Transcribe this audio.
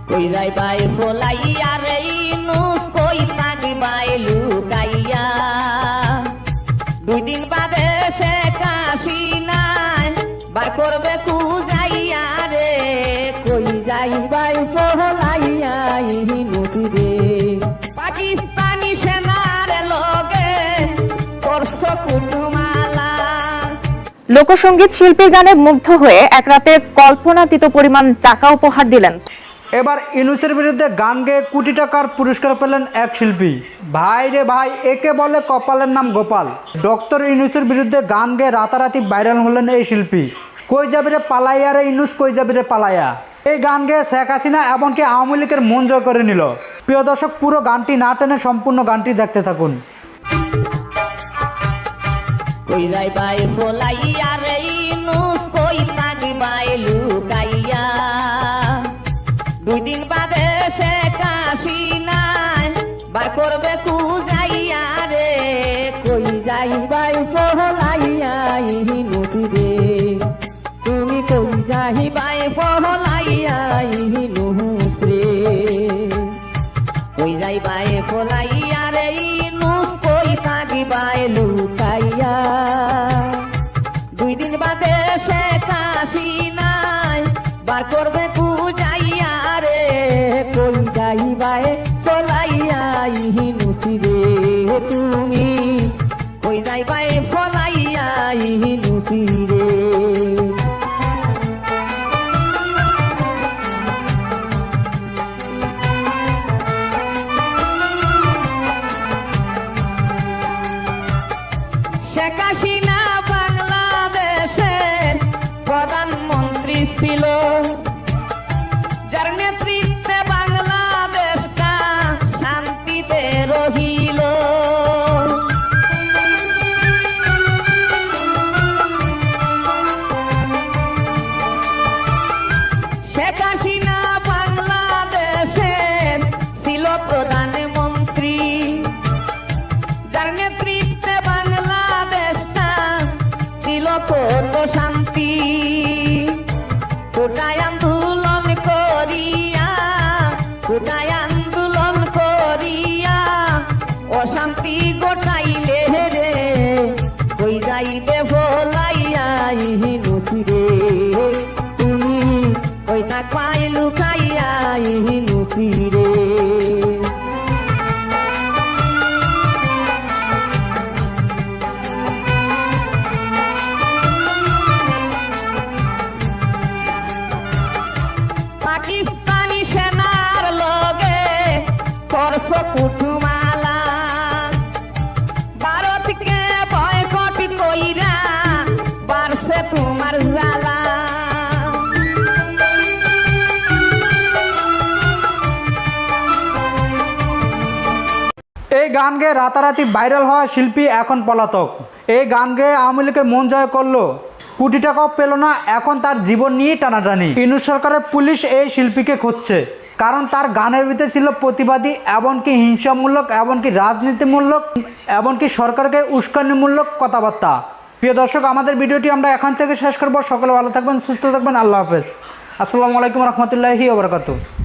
কই যাই বাই ফলাইয়া রে ইনুস কই থাকি বাই লুকাইয়া 2 দিন বাদে সে কাশি নাই বার করবে কুজাইয়া রে কই যাই বাই ফলাইয়া ইনুস রে পাকিস্তানি সেনার লগে করছ কুটুমালা। লোকসঙ্গীত শিল্পীর গানে মুগ্ধ হয়ে এক রাতে কল্পনাতীত পরিমাণ টাকা উপহার দিলেন। এবার ইউনূসের বিরুদ্ধে গান গেয়ে কোটি টাকার পুরস্কার পেলেন এক শিল্পী। ভাই রে ভাই, একে বলে কপালের নাম গোপাল। ডক্টর ইউনূসের বিরুদ্ধে গান গেয়ে রাতারাতি ভাইরাল হলেন এই শিল্পী। কই যাবি রে পালাইয়া রে ইউনূস, কই যাবি রে পালাইয়া। এই গান গেয়ে শেখ হাসিনা এমনকি আওয়ামী লীগের মন জয় করে নিল। প্রিয় দর্শক, পুরো গানটি না টেনে সম্পূর্ণ গানটি দেখতে থাকুন। কই যাই বাই ফলাইয়া রে ইনুস কই থাকি বাই লুকাইয়া 2 দিন বাদে সে কাশি নাই বার করবে কুজাইয়া রে কই যাই বাই ফলাইয়া ইনুস রে তুমি কই যাই বাই ফলাইয়া ইনুস রে কই যাই বাই ফলাইয়া রে ইনুস কই থাকি বাই লুকাইয়া 2 দিন বাদে সে কাশি নাই বার করবে কুজাইয়া রে কই যাই বাই ফলাইয়া ইনুস রে তুমি কই যাই বাই ফলাইয়া ইনুস রে। শেখ হাসিনা বাংলাদেশের প্রধানমন্ত্রী ছিল, যার নেতৃত্বে বাংলাদেশটা শান্তিতে রহিল। শেখ হাসিনা বাংলাদেশের ছিল প্রধানমন্ত্রী, যার নেতৃত্বে কত শান্তি। কোটায় আন্দোলন করিয়া কোটায় আন্দোলন করিয়া অশান্তি গোটাইলে রে কই যাইবে ভোলাইয়া ইনুস রে তুমি কই থাকবাই লুকাইয়া ইনুস রে। পাকিস্তানি সেনার লগে করছ কুটুমালা, ভারতকে বয়কট কইরা বাড়ছে তোমার জ্বালা। এই গান গেয়ে রাতারাতি ভাইরাল হওয়া শিল্পী এখন পলাতক। এই গান গেয়ে আওয়ামী লীগের মন জয় করলো, কোটি টাকাও পেল না, এখন তার জীবন নিয়ে টানাটানি। ইউনূস সরকারের পুলিশ এই শিল্পীকে খুঁজছে, কারণ তার গানের ভিতরে ছিল প্রতিবাদী, এমনকি হিংসামূলক, এমনকি রাজনীতিমূলক, এমনকি সরকারকে উস্কানিমূলক কথাবার্তা। প্রিয় দর্শক, আমাদের ভিডিওটি আমরা এখান থেকে শেষ করবো। সকলে ভালো থাকবেন, সুস্থ থাকবেন। আল্লাহ হাফেজ। আসসালামু আলাইকুম রহমতুল্লাহি ওয়া বারাকাতুহু।